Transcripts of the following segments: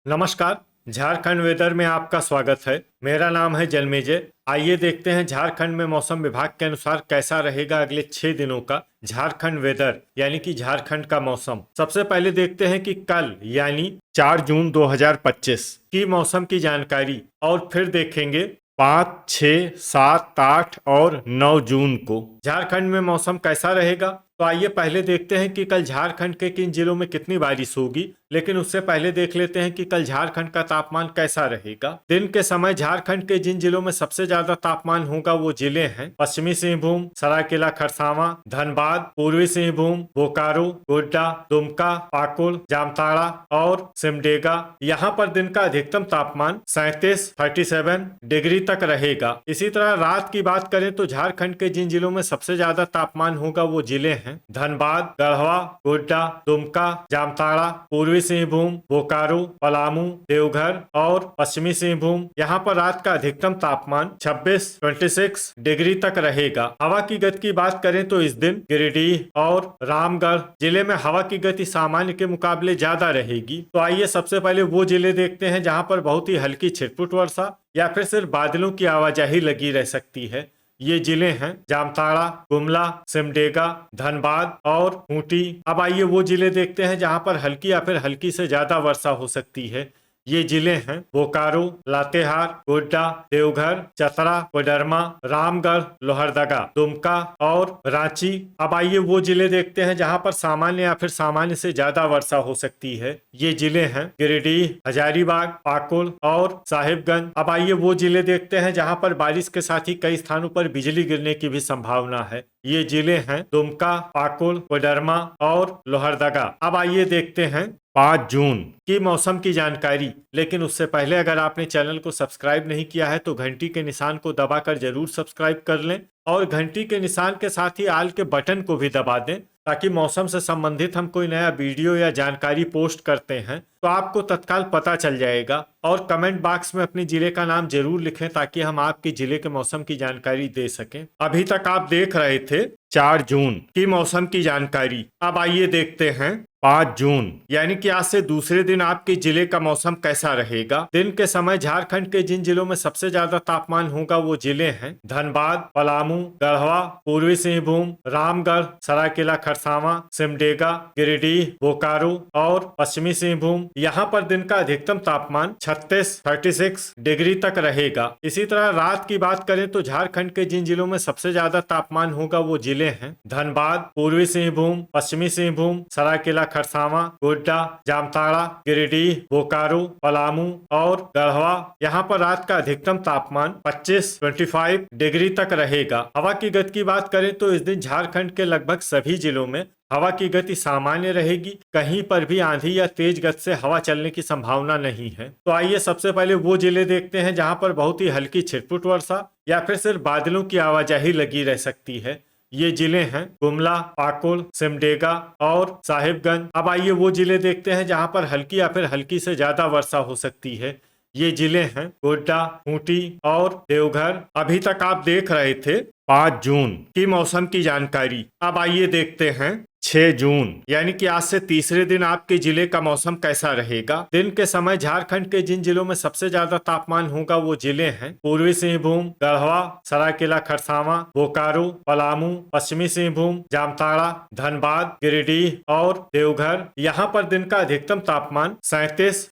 नमस्कार। झारखंड वेदर में आपका स्वागत है। मेरा नाम है जन्मेजय। आइए देखते हैं झारखंड में मौसम विभाग के अनुसार कैसा रहेगा अगले 6 दिनों का झारखंड वेदर यानी कि झारखंड का मौसम। सबसे पहले देखते हैं कि कल यानी 4 जून 2025 की मौसम की जानकारी और फिर देखेंगे 5, 6, 7, 8 और 9 जून को झारखंड में मौसम कैसा रहेगा। तो आइए पहले देखते हैं कि कल झारखंड के किन जिलों में कितनी बारिश होगी, लेकिन उससे पहले देख लेते हैं कि कल झारखंड का तापमान कैसा रहेगा। दिन के समय झारखंड के जिन जिलों में सबसे ज्यादा तापमान होगा वो जिले हैं पश्चिमी सिंहभूम, सरायकेला खरसावां, धनबाद, पूर्वी सिंहभूम, बोकारो, गोड्डा, दुमका, पाकुड़, जामताड़ा और सिमडेगा। यहाँ पर दिन का अधिकतम तापमान 37 डिग्री तक रहेगा। इसी तरह रात की बात करें तो झारखंड के जिन जिलों में सबसे ज्यादा तापमान होगा वो जिले हैं धनबाद, गढ़वा, गोड्डा, दुमका, जामताड़ा, पूर्वी सिंहभूम, बोकारो, पलामू, देवघर और पश्चिमी सिंहभूम। यहाँ पर रात का अधिकतम तापमान 26 डिग्री तक रहेगा। हवा की गति की बात करें तो इस दिन गिरिडीह और रामगढ़ जिले में हवा की गति सामान्य के मुकाबले ज्यादा रहेगी। तो आइए सबसे पहले वो जिले देखते हैं जहाँ पर बहुत ही हल्की छिटपुट वर्षा या फिर सिर्फ बादलों की आवाजाही लगी रह सकती है। ये जिले हैं जामताड़ा, गुमला, सिमडेगा, धनबाद और खूंटी। अब आइए वो जिले देखते हैं जहां पर हल्की या फिर हल्की से ज्यादा वर्षा हो सकती है। ये जिले हैं बोकारो, लातेहार, गोड्डा, देवघर, चतरा, कोडरमा, रामगढ़, लोहरदगा, दुमका और रांची। अब आइए वो जिले देखते हैं जहां पर सामान्य या फिर सामान्य से ज्यादा वर्षा हो सकती है। ये जिले हैं गिरिडीह, हजारीबाग, पाकुड़ और साहिबगंज। अब आइए वो जिले देखते हैं जहां पर बारिश के साथ ही कई स्थानों पर बिजली गिरने की भी संभावना है। ये जिले हैं दुमका, पाकुड़, कोडरमा और लोहरदगा। अब आइए देखते हैं 5 जून की मौसम की जानकारी। लेकिन उससे पहले अगर आपने चैनल को सब्सक्राइब नहीं किया है तो घंटी के निशान को दबाकर जरूर सब्सक्राइब कर लें और घंटी के निशान के साथ ही आल के बटन को भी दबा दें ताकि मौसम से संबंधित हम कोई नया वीडियो या जानकारी पोस्ट करते हैं तो आपको तत्काल पता चल जाएगा। और कमेंट बॉक्स में अपने जिले का नाम जरूर लिखें ताकि हम आपके जिले के मौसम की जानकारी दे सकें। अभी तक आप देख रहे थे 4 जून की मौसम की जानकारी। अब आइए देखते हैं 5 जून यानी कि आज से दूसरे दिन आपके जिले का मौसम कैसा रहेगा। दिन के समय झारखंड के जिन जिलों में सबसे ज्यादा तापमान होगा वो जिले हैं धनबाद, पलामू, गढ़वा, पूर्वी सिंहभूम, रामगढ़, सरायकेला खरसावां, सिमडेगा, गिरिडीह, बोकारो और पश्चिमी सिंहभूम। यहाँ पर दिन का अधिकतम तापमान 36 डिग्री तक रहेगा। इसी तरह रात की बात करें तो झारखंड के जिन जिलों में सबसे ज्यादा तापमान होगा वो जिले हैं धनबाद, पूर्वी सिंहभूम, पश्चिमी सिंहभूम, सरायकेला खरसावां, गोड्डा, जामताड़ा, गिरिडीह, बोकारो, पलामू और गढ़वा। यहाँ पर रात का अधिकतम तापमान 25 डिग्री तक रहेगा। हवा की गति की बात करें तो इस दिन झारखंड के लगभग सभी जिलों में हवा की गति सामान्य रहेगी। कहीं पर भी आंधी या तेज गति से हवा चलने की संभावना नहीं है। तो आइए सबसे पहले वो जिले देखते हैं जहां पर बहुत ही हल्की छिटपुट वर्षा या फिर सिर्फ बादलों की आवाजाही लगी रह सकती है। ये जिले हैं गुमला, पाकुड़, सिमडेगा और साहिबगंज। अब आइए वो जिले देखते हैं जहां पर हल्की या फिर हल्की से ज्यादा वर्षा हो सकती है। ये जिले हैं गोड्डा, खूंटी और देवघर। अभी तक आप देख रहे थे 5 जून की मौसम की जानकारी। अब आइए देखते हैं 6 जून यानी कि आज से तीसरे दिन आपके जिले का मौसम कैसा रहेगा। दिन के समय झारखंड के जिन जिलों में सबसे ज्यादा तापमान होगा वो जिले हैं पूर्वी सिंहभूम, गढ़वा, सरायकेला खरसावां, बोकारो, पलामू, पश्चिमी सिंहभूम, जामताड़ा, धनबाद, गिरिडीह और देवघर। यहाँ पर दिन का अधिकतम तापमान 37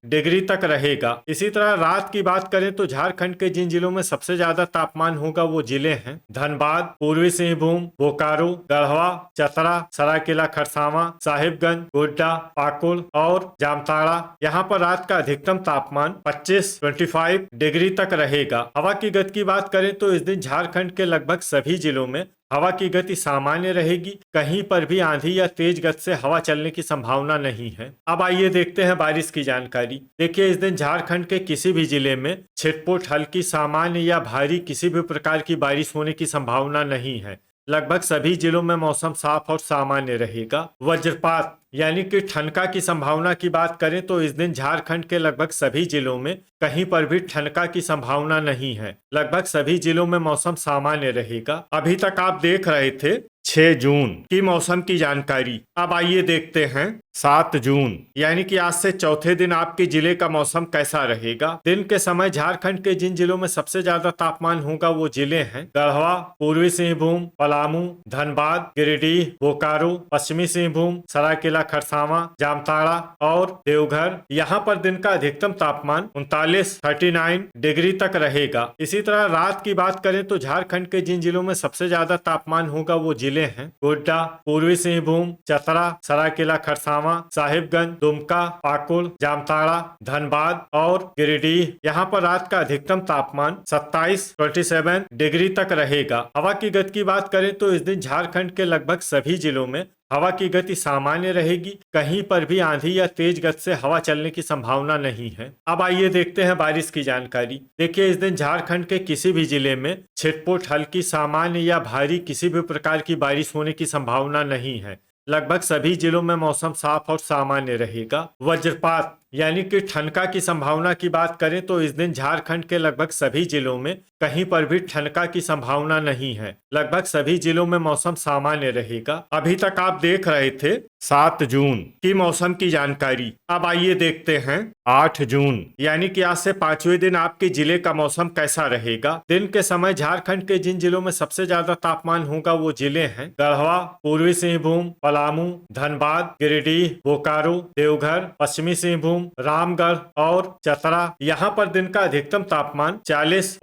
डिग्री तक रहेगा। इसी तरह रात की बात करें तो झारखंड के जिन जिलों में सबसे ज्यादा तापमान होगा वो जिले हैं धनबाद, पूर्वी सिंहभूम, बोकारो, गढ़वा, चतरा, सरायकेला खरसावां, साहिबगंज, गोड्डा, पाकुड़ और जामताड़ा। यहाँ पर रात का अधिकतम तापमान 25 डिग्री तक रहेगा। हवा की गति की बात करें तो इस दिन झारखंड के लगभग सभी जिलों में हवा की गति सामान्य रहेगी। कहीं पर भी आंधी या तेज गति से हवा चलने की संभावना नहीं है। अब आइए देखते हैं बारिश की जानकारी। देखिए इस दिन झारखंड के किसी भी जिले में छिटपुट, हल्की, सामान्य या भारी किसी भी प्रकार की बारिश होने की संभावना नहीं है। लगभग सभी जिलों में मौसम साफ और सामान्य रहेगा। वज्रपात यानी कि ठनका की संभावना की बात करें तो इस दिन झारखंड के लगभग सभी जिलों में कहीं पर भी ठनका की संभावना नहीं है। लगभग सभी जिलों में मौसम सामान्य रहेगा। अभी तक आप देख रहे थे 6 जून की मौसम की जानकारी। अब आइए देखते हैं 7 जून यानी कि आज से चौथे दिन आपके जिले का मौसम कैसा रहेगा। दिन के समय झारखंड के जिन जिलों में सबसे ज्यादा तापमान होगा वो जिले हैं गढ़वा, पूर्वी सिंहभूम, पलामू, धनबाद, गिरिडीह, बोकारो, पश्चिमी सिंहभूम, सरायकेला खरसावां, जामताड़ा और देवघर। यहाँ पर दिन का अधिकतम तापमान 39 डिग्री तक रहेगा। इसी तरह रात की बात करें तो झारखंड के जिन जिलों में सबसे ज्यादा तापमान होगा वो जिले हैं गोड्डा, पूर्वी सिंहभूम, चतरा, सरायकेला खरसावां, साहिबगंज, दुमका, पाकुड़, जामताड़ा, धनबाद और गिरिडीह। यहाँ पर रात का अधिकतम तापमान 27 डिग्री तक रहेगा। हवा की गति की बात करें तो इस दिन झारखंड के लगभग सभी जिलों में हवा की गति सामान्य रहेगी। कहीं पर भी आंधी या तेज गति से हवा चलने की संभावना नहीं है। अब आइए देखते हैं बारिश की जानकारी। देखिए, इस दिन झारखंड के किसी भी जिले में छिटपुट, हल्की, सामान्य या भारी किसी भी प्रकार की बारिश होने की संभावना नहीं है। लगभग सभी जिलों में मौसम साफ और सामान्य रहेगा। वज्रपात यानी कि ठनका की संभावना की बात करें तो इस दिन झारखंड के लगभग सभी जिलों में कहीं पर भी ठनका की संभावना नहीं है। लगभग सभी जिलों में मौसम सामान्य रहेगा। अभी तक आप देख रहे थे 7 जून की मौसम की जानकारी। अब आइए देखते हैं 8 जून यानी कि आज से 5वें दिन आपके जिले का मौसम कैसा रहेगा। दिन के समय झारखंड के जिन जिलों में सबसे ज्यादा तापमान होगा वो जिले हैं गढ़वा, पूर्वी सिंहभूम, पलामू, धनबाद, गिरिडीह, बोकारो, देवघर, पश्चिमी सिंहभूम, रामगढ़ और चतरा। यहाँ पर दिन का अधिकतम तापमान 40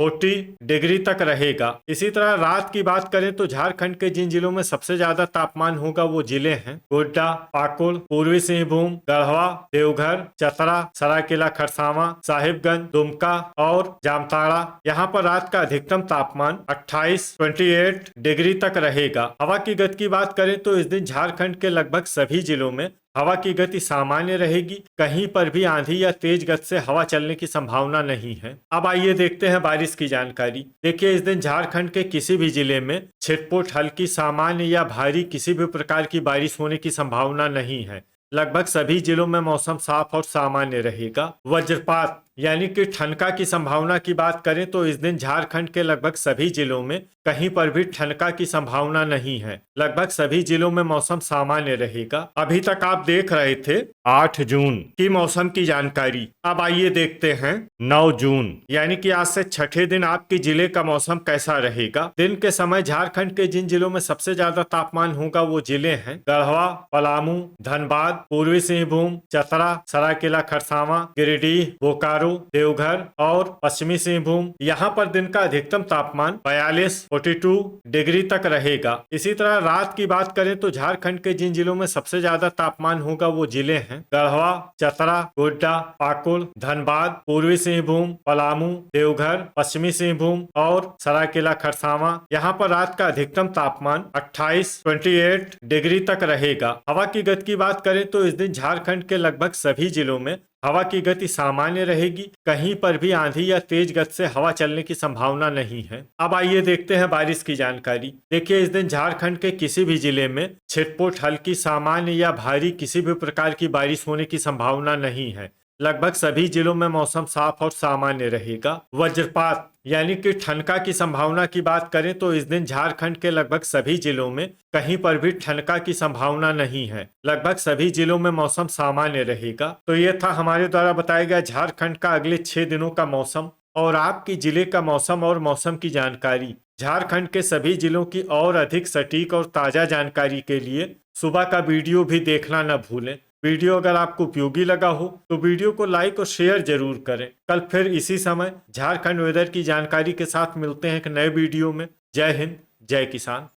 डिग्री तक रहेगा। इसी तरह रात की बात करें तो झारखंड के जिन जिलों में सबसे ज्यादा तापमान होगा वो जिले हैं गोड्डा, पाकुड़, पूर्वी सिंहभूम, गढ़वा, देवघर, चतरा, सरायकेला खरसावां, साहिबगंज, दुमका और जामताड़ा। यहाँ पर रात का अधिकतम तापमान 28 डिग्री तक रहेगा। हवा की गति की बात करें तो इस दिन झारखंड के लगभग सभी जिलों में हवा की गति सामान्य रहेगी। कहीं पर भी आंधी या तेज गति से हवा चलने की संभावना नहीं है। अब आइए देखते हैं बारिश की जानकारी। देखिए, इस दिन झारखंड के किसी भी जिले में छिटपुट, हल्की, सामान्य या भारी किसी भी प्रकार की बारिश होने की संभावना नहीं है। लगभग सभी जिलों में मौसम साफ और सामान्य रहेगा। वज्रपात यानी कि ठनका की संभावना की बात करें तो इस दिन झारखंड के लगभग सभी जिलों में कहीं पर भी ठनका की संभावना नहीं है। लगभग सभी जिलों में मौसम सामान्य रहेगा। अभी तक आप देख रहे थे 8 जून की मौसम की जानकारी। अब आइए देखते हैं 9 जून यानी कि आज से छठे दिन आपके जिले का मौसम कैसा रहेगा। दिन के समय झारखंड के जिन जिलों में सबसे ज्यादा तापमान होगा वो जिले हैं गढ़वा, पलामू, धनबाद, पूर्वी सिंहभूम, चतरा, सरायकेला खरसावां, गिरिडीह, बोकारो, देवघर और पश्चिमी सिंहभूम। यहाँ पर दिन का अधिकतम तापमान 42 डिग्री तक रहेगा। इसी तरह रात की बात करें तो झारखंड के जिन जिलों में सबसे ज्यादा तापमान होगा वो जिले हैं गढ़वा, चतरा, गोड्डा, पाकुड़, धनबाद, पूर्वी सिंहभूम, पलामू, देवघर, पश्चिमी सिंहभूम और सरायकेला खरसावां। यहाँ पर रात का अधिकतम तापमान 28 डिग्री तक रहेगा। हवा की गति की बात करें तो इस दिन झारखंड के लगभग सभी जिलों में हवा की गति सामान्य रहेगी। कहीं पर भी आंधी या तेज गति से हवा चलने की संभावना नहीं है। अब आइए देखते हैं बारिश की जानकारी। देखिए, इस दिन झारखंड के किसी भी जिले में छिटपुट, हल्की, सामान्य या भारी किसी भी प्रकार की बारिश होने की संभावना नहीं है। लगभग सभी जिलों में मौसम साफ और सामान्य रहेगा। वज्रपात यानी कि ठनका की संभावना की बात करें तो इस दिन झारखंड के लगभग सभी जिलों में कहीं पर भी ठनका की संभावना नहीं है। लगभग सभी जिलों में मौसम सामान्य रहेगा। तो ये था हमारे द्वारा बताया गया झारखंड का अगले 6 दिनों का मौसम और आपकी जिले का मौसम और मौसम की जानकारी। झारखंड के सभी जिलों की और अधिक सटीक और ताजा जानकारी के लिए सुबह का वीडियो भी देखना न भूलें। वीडियो अगर आपको उपयोगी लगा हो तो वीडियो को लाइक और शेयर जरूर करें। कल फिर इसी समय झारखंड वेदर की जानकारी के साथ मिलते हैं एक नए वीडियो में। जय हिंद, जय किसान।